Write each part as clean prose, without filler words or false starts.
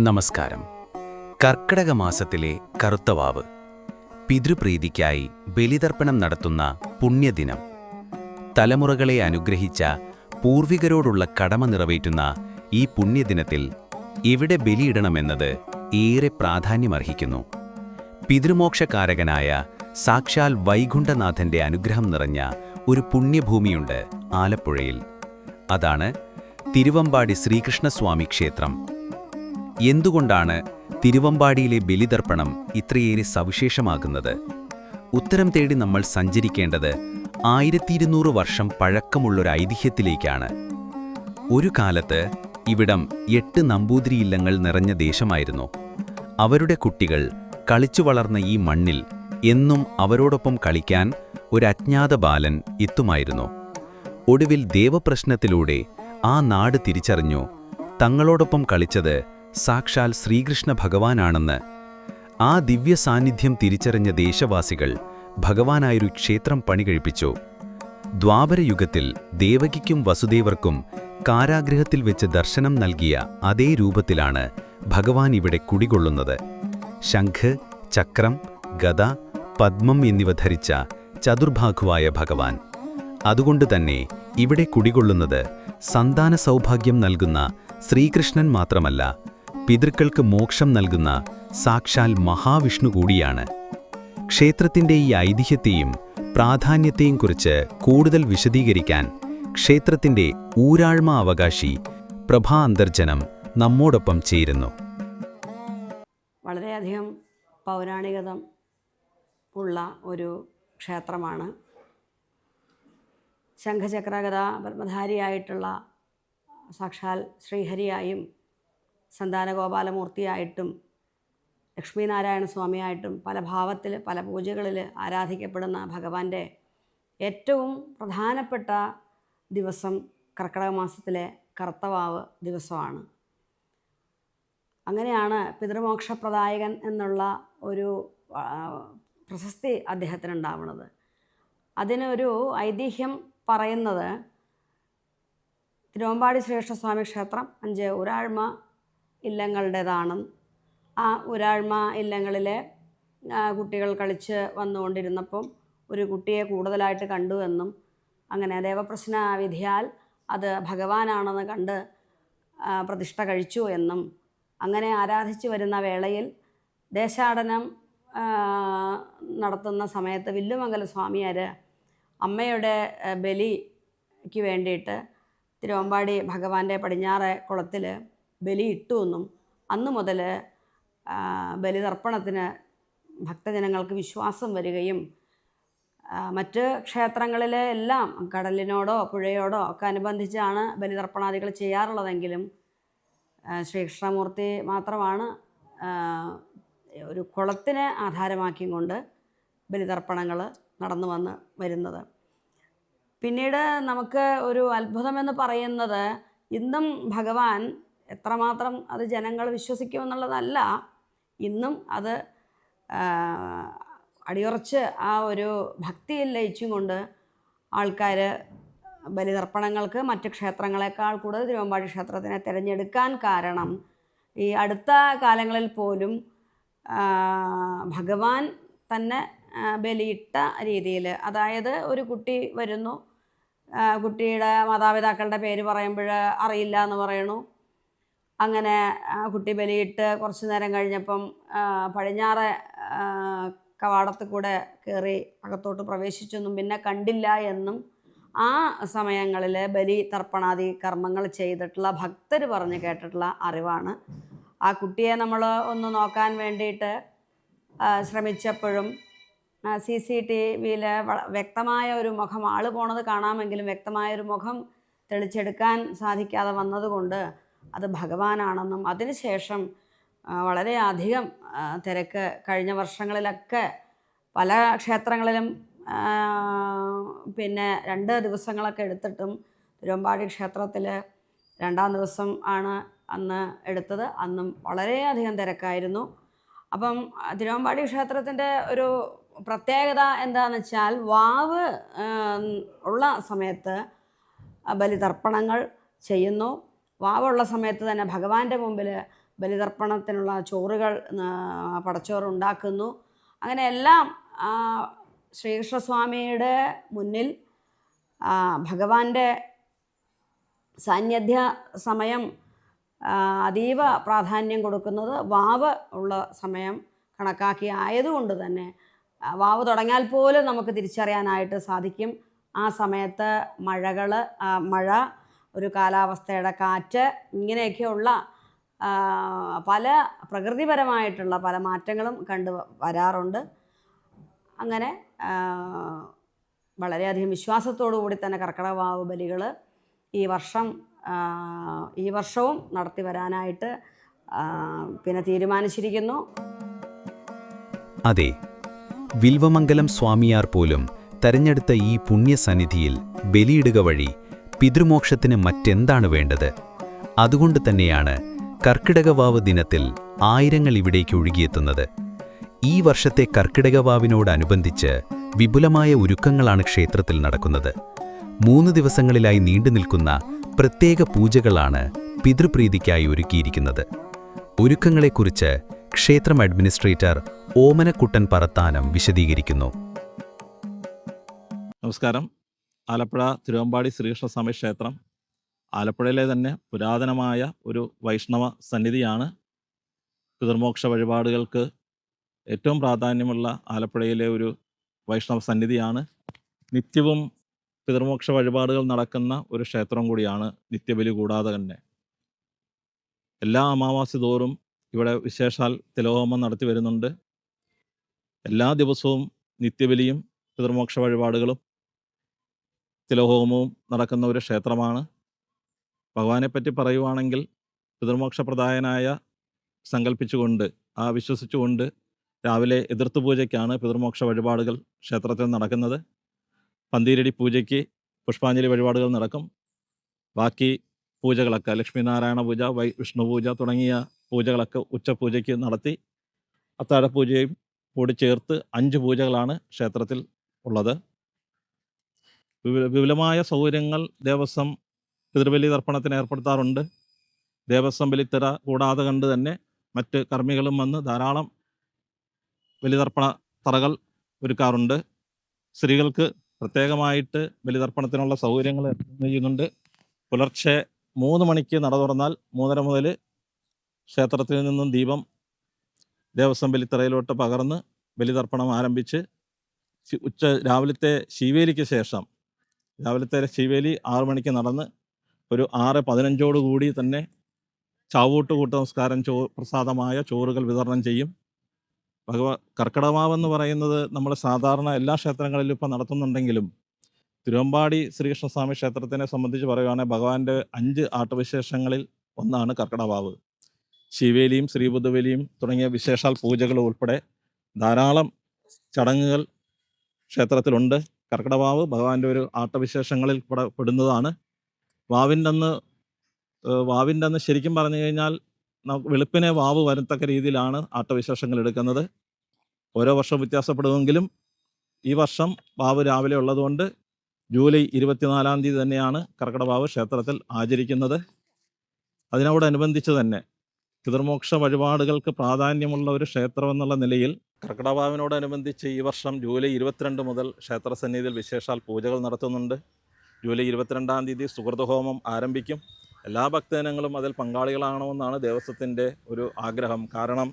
നമസ്കാരം. കർക്കിടക മാസത്തിലെ കറുത്തവാവ്, പിതൃപ്രീതിക്കായി ബലിതർപ്പണം നടത്തുന്ന പുണ്യദിനം. തലമുറകളെ അനുഗ്രഹിച്ച പൂർവികരോടുള്ള കടമ നിറവേറ്റുന്ന ഈ പുണ്യദിനത്തിൽ എവിടെ ബലിയിടണമെന്നത് ഏറെ പ്രാധാന്യമർഹിക്കുന്നു. പിതൃമോക്ഷകാരകനായ സാക്ഷാൽ വൈകുണ്ഠനാഥന്റെ അനുഗ്രഹം നിറഞ്ഞ ഒരു പുണ്യഭൂമിയുണ്ട് ആലപ്പുഴയിൽ. അതാണ് തിരുവമ്പാടി ശ്രീകൃഷ്ണസ്വാമി ക്ഷേത്രം. എന്തുകൊണ്ടാണ് തിരുവമ്പാടിയിലെ ബലിതർപ്പണം ഇത്രയേറെ സവിശേഷമാകുന്നത്? ഉത്തരം തേടി നമ്മൾ സഞ്ചരിക്കേണ്ടത് 1200 വർഷം പഴക്കമുള്ളൊരു ഐതിഹ്യത്തിലേക്കാണ്. ഒരു കാലത്ത് ഇവിടം 8 നമ്പൂതിരിയില്ലങ്ങൾ നിറഞ്ഞ ദേശമായിരുന്നു. അവരുടെ കുട്ടികൾ കളിച്ചു വളർന്ന ഈ മണ്ണിൽ എന്നും അവരോടൊപ്പം കളിക്കാൻ ഒരു അജ്ഞാത ബാലൻ എത്തുമായിരുന്നു. ഒടുവിൽ ദേവപ്രശ്നത്തിലൂടെ ആ നാട് തിരിച്ചറിഞ്ഞു, തങ്ങളോടൊപ്പം കളിച്ചത് സാക്ഷാൽ ശ്രീകൃഷ്ണ ഭഗവാനാണെന്ന്. ആ ദിവ്യ സാന്നിധ്യം തിരിച്ചറിഞ്ഞ ദേശവാസികൾ ഭഗവാനായൊരു ക്ഷേത്രം പണികഴിപ്പിച്ചു. ദ്വാപരയുഗത്തിൽ ദേവകിക്കും വസുദേവർക്കും കാരാഗൃഹത്തിൽ വെച്ച് ദർശനം നൽകിയ അതേ രൂപത്തിലാണ് ഭഗവാൻ ഇവിടെ കുടികൊള്ളുന്നത്. ശംഖ്, ചക്രം, ഗദ, പദ്മം എന്നിവ ധരിച്ച ചതുർബാഹുവായ ഭഗവാൻ. അതുകൊണ്ടുതന്നെ ഇവിടെ കുടികൊള്ളുന്നത് സന്താന സൗഭാഗ്യം നൽകുന്ന ശ്രീകൃഷ്ണൻ മാത്രമല്ല, പിതൃക്കൾക്ക് മോക്ഷം നൽകുന്ന സാക്ഷാൽ മഹാവിഷ്ണു കൂടിയാണ്. ക്ഷേത്രത്തിൻ്റെ ഈ ഐതിഹ്യത്തെയും പ്രാധാന്യത്തെയും കുറിച്ച് കൂടുതൽ വിശദീകരിക്കാൻ ക്ഷേത്രത്തിൻ്റെ ഊരാഴ്മ അവകാശി പ്രഭാ അന്തർജനം നമ്മോടൊപ്പം ചേരുന്നു. വളരെയധികം പൗരാണികത ഉള്ള ഒരു ക്ഷേത്രമാണ്. ശംഖചക്രഗദ പത്മധാരിയായിട്ടുള്ള സാക്ഷാൽ ശ്രീഹരിയായും സന്താനഗോപാലമൂർത്തിയായിട്ടും ലക്ഷ്മീനാരായണ സ്വാമിയായിട്ടും പല ഭാവത്തിൽ പല പൂജകളിൽ ആരാധിക്കപ്പെടുന്ന ഭഗവാന്റെ ഏറ്റവും പ്രധാനപ്പെട്ട ദിവസം കർക്കിടക മാസത്തിലെ കറുത്തവാവ് ദിവസമാണ്. അങ്ങനെയാണ് പിതൃമോക്ഷപ്രദായകൻ എന്നുള്ള ഒരു പ്രശസ്തി അദ്ദേഹത്തിനുണ്ടാവുന്നത്. അതിനൊരു ഐതിഹ്യം പറയുന്നത് തിരുവമ്പാടി ശ്രീകൃഷ്ണസ്വാമി ക്ഷേത്രം 5 ഊരാഴ്മ ഇല്ലങ്ങളുടേതാണ്. ആ ഊരാഴ്മ ഇല്ലങ്ങളിലെ കുട്ടികൾ കളിച്ച് വന്നുകൊണ്ടിരുന്നപ്പം ഒരു കുട്ടിയെ കൂടുതലായിട്ട് കണ്ടു എന്നും അങ്ങനെ ദേവപ്രശ്ന വിധിയാൽ അത് ഭഗവാനാണെന്ന് കണ്ട് പ്രതിഷ്ഠ കഴിച്ചു എന്നും അങ്ങനെ ആരാധിച്ചു വരുന്ന വേളയിൽ ദേശാടനം നടത്തുന്ന സമയത്ത് വില്ലുമംഗല സ്വാമിയാർ അമ്മയുടെ ബലിക്ക് വേണ്ടിയിട്ട് തിരുവമ്പാടി ഭഗവാന്റെ പടിഞ്ഞാറെ കുളത്തിൽ ബലിയിട്ടു എന്നും അന്നു മുതൽ ബലിതർപ്പണത്തിന് ഭക്തജനങ്ങൾക്ക് വിശ്വാസം വരികയും മറ്റ് ക്ഷേത്രങ്ങളിലെ എല്ലാം കടലിനോടോ പുഴയോടോ ഒക്കെ അനുബന്ധിച്ചാണ് ബലിതർപ്പണാദികൾ ചെയ്യാറുള്ളതെങ്കിലും ശ്രീകൃഷ്ണമൂർത്തി മാത്രമാണ് ഒരു കുളത്തിനെ ആധാരമാക്കിക്കൊണ്ട് ബലിതർപ്പണങ്ങൾ നടന്നു വരുന്നത്. പിന്നീട് നമുക്ക് ഒരു അത്ഭുതമെന്ന് പറയുന്നത് ഇന്നും ഭഗവാൻ എത്രമാത്രം അത് ജനങ്ങൾ വിശ്വസിക്കുമെന്നുള്ളതല്ല, ഇന്നും അത് അടിയുറച്ച് ആ ഒരു ഭക്തിയിൽ ലയിച്ചും കൊണ്ട് ആൾക്കാർ ബലിതർപ്പണങ്ങൾക്ക് മറ്റ് ക്ഷേത്രങ്ങളെക്കാൾ കൂടുതൽ തിരുവമ്പാടി ക്ഷേത്രത്തിനെ തിരഞ്ഞെടുക്കാൻ കാരണം ഈ അടുത്ത കാലങ്ങളിൽ പോലും ഭഗവാൻ തന്നെ ബലിയിട്ട രീതിയിൽ, അതായത് ഒരു കുട്ടി വരുന്നു, കുട്ടിയുടെ മാതാപിതാക്കളുടെ പേര് പറയുമ്പോൾ അറിയില്ല എന്ന് പറയണു. അങ്ങനെ കുട്ടി ബലിയിട്ട് കുറച്ച് നേരം കഴിഞ്ഞപ്പം പടിഞ്ഞാറെ കവാടത്തിൽ കൂടെ കയറി അകത്തോട്ട് പ്രവേശിച്ചെന്നും പിന്നെ കണ്ടില്ല എന്നും ആ സമയങ്ങളിൽ ബലി തർപ്പണാദി കർമ്മങ്ങൾ ചെയ്തിട്ടുള്ള ഭക്തർ പറഞ്ഞ് കേട്ടിട്ടുള്ള അറിവാണ്. ആ കുട്ടിയെ നമ്മൾ ഒന്ന് നോക്കാൻ വേണ്ടിയിട്ട് ശ്രമിച്ചപ്പോഴും CCTVയിൽ വ്യക്തമായ ഒരു മുഖം, ആള് പോണത് കാണാമെങ്കിലും വ്യക്തമായൊരു മുഖം തെളിച്ചെടുക്കാൻ സാധിക്കാതെ വന്നതുകൊണ്ട് അത് ഭഗവാനാണെന്നും അതിനുശേഷം വളരെയധികം തിരക്ക് കഴിഞ്ഞ വർഷങ്ങളിലൊക്കെ പല ക്ഷേത്രങ്ങളിലും പിന്നെ 2 ദിവസങ്ങളൊക്കെ എടുത്തിട്ടും തിരുവമ്പാടി ക്ഷേത്രത്തിൽ 2-ാം ദിവസം ആണ് അന്ന് എടുത്തത്. അന്നും വളരെയധികം തിരക്കായിരുന്നു. അപ്പം തിരുവമ്പാടി ക്ഷേത്രത്തിൻ്റെ ഒരു പ്രത്യേകത എന്താണെന്ന് വെച്ചാൽ വാവ് ഉള്ള സമയത്ത് ബലിതർപ്പണങ്ങൾ ചെയ്യുന്നു. വാവുള്ള സമയത്ത് തന്നെ ഭഗവാന്റെ മുമ്പിൽ ബലിതർപ്പണത്തിനുള്ള ചോറുകൾ പടച്ചോറ് ഉണ്ടാക്കുന്നു. അങ്ങനെ എല്ലാം ശ്രീകൃഷ്ണസ്വാമിയുടെ മുന്നിൽ ഭഗവാന്റെ സാന്നിധ്യ സമയം അതീവ പ്രാധാന്യം കൊടുക്കുന്നത് വാവ് ഉള്ള സമയം കണക്കാക്കി ആയതുകൊണ്ട് തന്നെ വാവ് തുടങ്ങിയാൽ പോലും നമുക്ക് തിരിച്ചറിയാനായിട്ട് സാധിക്കും. ആ സമയത്ത് മഴ, ഒരു കാലാവസ്ഥയുടെ കാറ്റ്, ഇങ്ങനെയൊക്കെയുള്ള പല പ്രകൃതിപരമായിട്ടുള്ള പല മാറ്റങ്ങളും വരാറുണ്ട്. അങ്ങനെ വളരെയധികം വിശ്വാസത്തോടു കൂടി തന്നെ കർക്കിടകവാവ് ബലികൾ ഈ വർഷവും നടത്തി വരാനായിട്ട് പിന്നെ തീരുമാനിച്ചിരിക്കുന്നു. അതെ, വിൽവമംഗലം സ്വാമിയാർ പോലും തെരഞ്ഞെടുത്ത ഈ പുണ്യസന്നിധിയിൽ ബലിയിടുക വഴി പിതൃമോക്ഷത്തിന് മറ്റെന്താണ് വേണ്ടത്? അതുകൊണ്ട് തന്നെയാണ് കർക്കിടകവാവ് ദിനത്തിൽ ആയിരങ്ങൾ ഇവിടേക്ക് ഒഴുകിയെത്തുന്നത്. ഈ വർഷത്തെ കർക്കിടകവാവിനോടനുബന്ധിച്ച് വിപുലമായ ഒരുക്കങ്ങളാണ് ക്ഷേത്രത്തിൽ നടക്കുന്നത്. 3 ദിവസങ്ങളിലായി നീണ്ടുനിൽക്കുന്ന പ്രത്യേക പൂജകളാണ് പിതൃപ്രീതിക്കായി ഒരുക്കിയിരിക്കുന്നത്. ഒരുക്കങ്ങളെക്കുറിച്ച് ക്ഷേത്രം അഡ്മിനിസ്ട്രേറ്റർ ഓമനക്കുട്ടൻ പറത്താനം വിശദീകരിക്കുന്നു. നമസ്കാരം. ആലപ്പുഴ തിരുവമ്പാടി ശ്രീകൃഷ്ണസ്വാമി ക്ഷേത്രം ആലപ്പുഴയിലെ തന്നെ പുരാതനമായ ഒരു വൈഷ്ണവ സന്നിധിയാണ്. പിതൃമോക്ഷ വഴിപാടുകൾക്ക് ഏറ്റവും പ്രാധാന്യമുള്ള ആലപ്പുഴയിലെ ഒരു വൈഷ്ണവ സന്നിധിയാണ്. നിത്യവും പിതൃമോക്ഷ വഴിപാടുകൾ നടക്കുന്ന ഒരു ക്ഷേത്രം കൂടിയാണ്. നിത്യബലി കൂടാതെ തന്നെ എല്ലാ അമാവാസി തോറും ഇവിടെ വിശേഷാൽ തിലോഹോമം നടത്തി വരുന്നുണ്ട്. എല്ലാ ദിവസവും നിത്യബലിയും പിതൃമോക്ഷ വഴിപാടുകളും തിലോഹോമവും നടക്കുന്ന ഒരു ക്ഷേത്രമാണ്. ഭഗവാനെപ്പറ്റി പറയുവാണെങ്കിൽ പിതൃമോക്ഷപ്രദായനായ സങ്കല്പിച്ചുകൊണ്ട് വിശ്വസിച്ചുകൊണ്ട് രാവിലെ എതിർത്ത് പൂജയ്ക്കാണ് പിതൃമോക്ഷ വഴിപാടുകൾ ക്ഷേത്രത്തിൽ നടക്കുന്നത്. പന്തീരടി പൂജയ്ക്ക് പുഷ്പാഞ്ജലി വഴിപാടുകൾ നടക്കും. ബാക്കി പൂജകളൊക്കെ ലക്ഷ്മീനാരായണ പൂജ, വിഷ്ണു പൂജ തുടങ്ങിയ പൂജകളൊക്കെ ഉച്ചപൂജയ്ക്ക് നടത്തി അത്താഴപൂജയും കൂടി ചേർത്ത് 5 പൂജകളാണ് ക്ഷേത്രത്തിൽ ഉള്ളത്. വിപുലമായ സൗകര്യങ്ങൾ ദേവസ്വം പിതൃബലി തർപ്പണത്തിന് ഏർപ്പെടുത്താറുണ്ട്. ദേവസ്വം ബലിത്തറ കൂടാതെ കണ്ട് തന്നെ മറ്റ് കർമ്മികളും വന്ന് ധാരാളം ബലിതർപ്പണ തറകൾ ഒരുക്കാറുണ്ട്. സ്ത്രീകൾക്ക് പ്രത്യേകമായിട്ട് ബലിതർപ്പണത്തിനുള്ള സൗകര്യങ്ങൾ ചെയ്യുന്നുണ്ട്. പുലർച്ചെ 3 മണിക്ക് നട തുറന്നാൽ 3:30 മുതൽ ക്ഷേത്രത്തിൽ നിന്നും ദീപം ദേവസ്വം ബലിത്തറയിലോട്ട് പകർന്ന് ബലിതർപ്പണം ആരംഭിച്ച് രാവിലത്തെ ശീവേലിക്ക് ശേഷം രാവിലത്തെ ശീവേലി 6 മണിക്ക് നടന്ന് ഒരു 6:15 കൂടി തന്നെ ചാവൂട്ട് കൂട്ട നമസ്കാരം പ്രസാദമായ ചോറുകൾ വിതരണം ചെയ്യും. കർക്കിടകവാവെന്ന് പറയുന്നത് നമ്മൾ സാധാരണ എല്ലാ ക്ഷേത്രങ്ങളിലും ഇപ്പം നടത്തുന്നുണ്ടെങ്കിലും തിരുവമ്പാടി ശ്രീകൃഷ്ണസ്വാമി ക്ഷേത്രത്തിനെ സംബന്ധിച്ച് പറയുകയാണെങ്കിൽ ഭഗവാന്റെ 5 ആട്ടവിശേഷങ്ങളിൽ ഒന്നാണ് കർക്കിടകവാവ്. ശിവേലിയും ശ്രീബുദ്ധബലിയും തുടങ്ങിയ വിശേഷാൽ പൂജകൾ ഉൾപ്പെടെ ധാരാളം ചടങ്ങുകൾ ക്ഷേത്രത്തിലുണ്ട്. കർക്കിടകവാവ് ഭഗവാന്റെ ഒരു ആട്ടവിശേഷങ്ങളിൽ പെടുന്നതാണ്. വാവിൻ്റെ അന്ന് ശരിക്കും പറഞ്ഞു കഴിഞ്ഞാൽ വെളുപ്പിനെ വാവ് വരത്തക്ക രീതിയിലാണ് ആട്ടവിശേഷങ്ങൾ എടുക്കുന്നത്. ഓരോ വർഷം വ്യത്യാസപ്പെടുമെങ്കിലും ഈ വർഷം വാവ് രാവിലെ ഉള്ളതുകൊണ്ട് ജൂലൈ 24-ാം തീയതി തന്നെയാണ് കർക്കിടകവാവ് ക്ഷേത്രത്തിൽ ആചരിക്കുന്നത്. അതിനോടനുബന്ധിച്ച് തന്നെ പിതൃമോക്ഷ വഴിപാടുകൾക്ക് പ്രാധാന്യമുള്ള ഒരു ക്ഷേത്രം എന്നുള്ള നിലയിൽ കർക്കിടകവാവിനോടനുബന്ധിച്ച് ഈ വർഷം ജൂലൈ 22 മുതൽ ക്ഷേത്രസന്നിധിയിൽ വിശേഷാൽ പൂജകൾ നടത്തുന്നുണ്ട്. ജൂലൈ 22-ാം തീയതി സുകൃതഹോമം ആരംഭിക്കും. എല്ലാ ഭക്തജനങ്ങളും അതിൽ പങ്കാളികളാകണമെന്നാണ് ദേവസ്വത്തിൻ്റെ ഒരു ആഗ്രഹം. കാരണം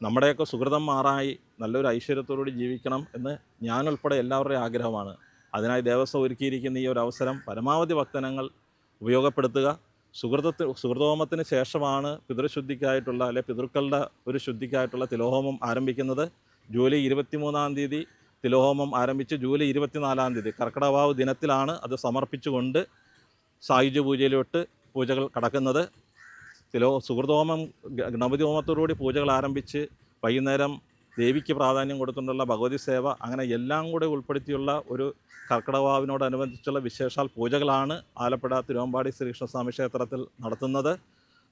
നമ്മുടെയൊക്കെ സുകൃതം മാറായി നല്ലൊരു ഐശ്വര്യത്തോടുകൂടി ജീവിക്കണം എന്ന് ഞാനുൾപ്പെടെ എല്ലാവരുടെയും ആഗ്രഹമാണ്. അതിനായി ദേവസ്വം ഒരുക്കിയിരിക്കുന്ന ഈ ഒരു അവസരം പരമാവധി ഭക്തജനങ്ങൾ ഉപയോഗപ്പെടുത്തുക. സുകൃതഹോമത്തിന് ശേഷമാണ് പിതൃശുദ്ധിക്കായിട്ടുള്ള പിതൃക്കളുടെ ഒരു ശുദ്ധിക്കായിട്ടുള്ള തിലോഹോമം ആരംഭിക്കുന്നത്. ജൂലൈ 23-ാം തീയതി തിലോഹോമം ആരംഭിച്ച് ജൂലൈ 24-ാം തീയതി കർക്കിടകവാവ് ദിനത്തിലാണ് അത് സമർപ്പിച്ചുകൊണ്ട് സായുജ്യ പൂജയിലോട്ട് പൂജകൾ കടക്കുന്നത്. സുകൃതഹോമം ഗണപതി ഹോമത്തോടുകൂടി പൂജകൾ ആരംഭിച്ച് വൈകുന്നേരം ദേവിക്ക് പ്രാധാന്യം കൊടുത്തുകൊണ്ടുള്ള ഭഗവതി സേവ, അങ്ങനെ എല്ലാം കൂടെ ഉൾപ്പെടുത്തിയുള്ള ഒരു കർക്കിടകവാവിനോടനുബന്ധിച്ചുള്ള വിശേഷാൽ പൂജകളാണ് ആലപ്പുഴ തിരുവമ്പാടി ശ്രീകൃഷ്ണസ്വാമി ക്ഷേത്രത്തിൽ നടത്തുന്നത്.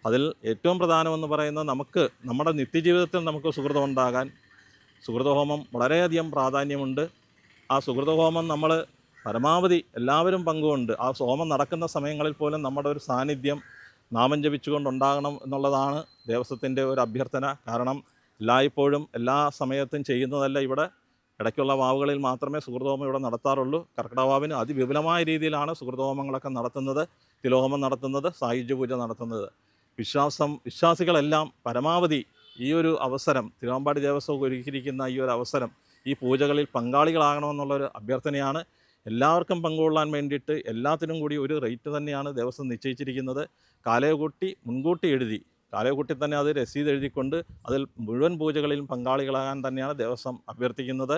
അതിൽ ഏറ്റവും പ്രധാനമെന്ന് പറയുന്നത് നമ്മുടെ നിത്യജീവിതത്തിൽ നമുക്ക് സുകൃതം ഉണ്ടാകാൻ സുകൃതഹോമം വളരെയധികം പ്രാധാന്യമുണ്ട്. ആ സുകൃതഹോമം നമ്മൾ പരമാവധി എല്ലാവരും പങ്കുകൊണ്ട് ആ ഹോമം നടക്കുന്ന സമയങ്ങളിൽ പോലും നമ്മുടെ ഒരു സാന്നിധ്യം നാമം ജപിച്ചുകൊണ്ടുണ്ടാകണം എന്നുള്ളതാണ് ദേവസ്വത്തിൻ്റെ ഒരു അഭ്യർത്ഥന. കാരണം എല്ലായ്പ്പോഴും എല്ലാ സമയത്തും ചെയ്യുന്നതല്ല ഇവിടെ. ഇടയ്ക്കുള്ള വാവുകളിൽ മാത്രമേ സുഹൃതഹോമം ഇവിടെ നടത്താറുള്ളൂ. കർക്കിടകവാവിന് അതിവിപുലമായ രീതിയിലാണ് സുഹൃതഹോമങ്ങളൊക്കെ നടത്തുന്നത്, തിലോഹോമം നടത്തുന്നത്, സായുജ്യ പൂജ നടത്തുന്നത്. വിശ്വാസികളെല്ലാം പരമാവധി ഈ ഒരു അവസരം, തിരുവമ്പാടി ദേവസ്വം ഒരുക്കിയിരിക്കുന്ന ഈ ഒരു അവസരം, ഈ പൂജകളിൽ പങ്കാളികളാകണമെന്നുള്ളൊരു അഭ്യർത്ഥനയാണ്. എല്ലാവർക്കും പങ്കുകൊള്ളാൻ വേണ്ടിയിട്ട് എല്ലാത്തിനും കൂടി ഒരു റേറ്റ് തന്നെയാണ് ദേവസ്വം നിശ്ചയിച്ചിരിക്കുന്നത്. കാലയകൂട്ടി മുൻകൂട്ടി എഴുതി, കാലയകൂട്ടി തന്നെ അത് രസീത് എഴുതിക്കൊണ്ട് അതിൽ മുഴുവൻ പൂജകളിലും പങ്കാളികളാകാൻ തന്നെയാണ് ദേവസ്വം അഭ്യർത്ഥിക്കുന്നത്.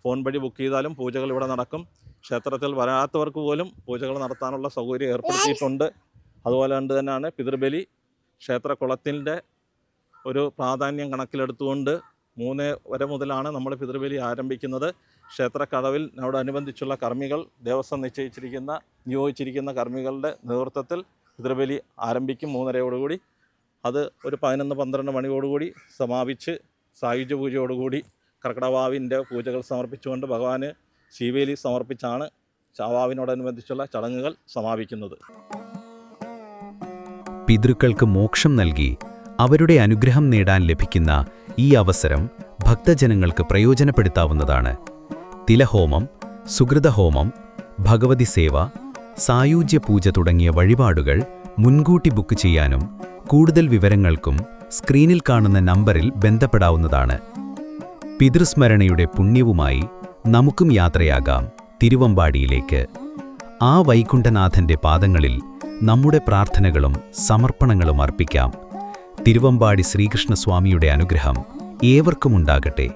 ഫോൺ വഴി ബുക്ക് ചെയ്താലും പൂജകൾ ഇവിടെ നടക്കും. ക്ഷേത്രത്തിൽ വരാത്തവർക്ക് പോലും പൂജകൾ നടത്താനുള്ള സൗകര്യം ഏർപ്പെടുത്തിയിട്ടുണ്ട്. അതുപോലെ തന്നെയാണ് പിതൃബലി. ക്ഷേത്രക്കുളത്തിൻ്റെ ഒരു പ്രാധാന്യം കണക്കിലെടുത്തുകൊണ്ട് 3 വരെ മുതലാണ് നമ്മൾ പിതൃബലി ആരംഭിക്കുന്നത്. ക്ഷേത്രക്കടവിനോടനുബന്ധിച്ചുള്ള കർമ്മികൾ, ദേവസ്വം നിയോഗിച്ചിരിക്കുന്ന കർമ്മികളുടെ നേതൃത്വത്തിൽ പിതൃബലി ആരംഭിക്കും 3:30 അത് ഒരു 11-12 മണിയോടുകൂടി സമാപിച്ച് സായുജ്യ പൂജയോടുകൂടി കർക്കിടകവാവിൻ്റെ പൂജകൾ സമർപ്പിച്ചുകൊണ്ട് ഭഗവാന് ശീവേലി സമർപ്പിച്ചാണ് ചാവാവിനോടനുബന്ധിച്ചുള്ള ചടങ്ങുകൾ സമാപിക്കുന്നത്. പിതൃക്കൾക്ക് മോക്ഷം നൽകി അവരുടെ അനുഗ്രഹം നേടാൻ ലഭിക്കുന്ന ഈ അവസരം ഭക്തജനങ്ങൾക്ക് പ്രയോജനപ്പെടുത്താവുന്നതാണ്. തിലഹോമം, സുകൃതഹോമം, ഭഗവതി സേവ, സായുജ്യ പൂജ തുടങ്ങിയ വഴിപാടുകൾ മുൻകൂട്ടി ബുക്ക് ചെയ്യാനും കൂടുതൽ വിവരങ്ങൾക്കും സ്ക്രീനിൽ കാണുന്ന നമ്പറിൽ ബന്ധപ്പെടാവുന്നതാണ്. പിതൃസ്മരണയുടെ പുണ്യവുമായി നമുക്കും യാത്രയാകാം തിരുവമ്പാടിയിലേക്ക്. ആ വൈകുണ്ഠനാഥന്റെ പാദങ്ങളിൽ നമ്മുടെ പ്രാർത്ഥനകളും സമർപ്പണങ്ങളും അർപ്പിക്കാം. തിരുവമ്പാടി ശ്രീകൃഷ്ണസ്വാമിയുടെ അനുഗ്രഹം ഏവർക്കുമുണ്ടാകട്ടെ.